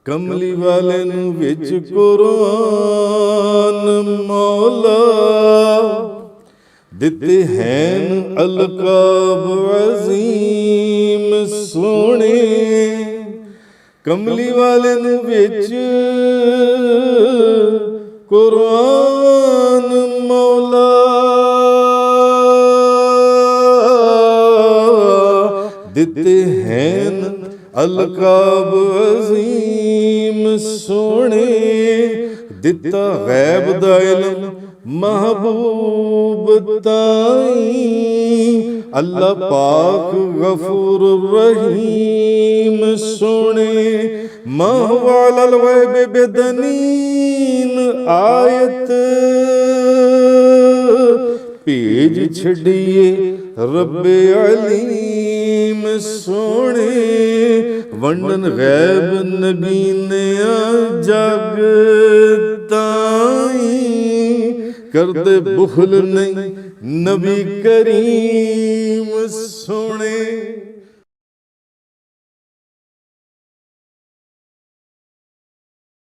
कमली वाले नू विच कुरान मौला दिते हैन अलकाब अजीम सोने। कमली वाले नू विच कुरान मौला दिते हैन अलकाब अजीम सोने। दिता गैब दा इल्म महबूब ताई अल्लाह पाक गफूर रहीम सोने। महवाल गैब बेदनीन आयत भेज छड़िए रब्बे अलीम सोने। वंडन गैब नगीनिया जग ताई करदे बुखल नहीं नबी करीम सोने।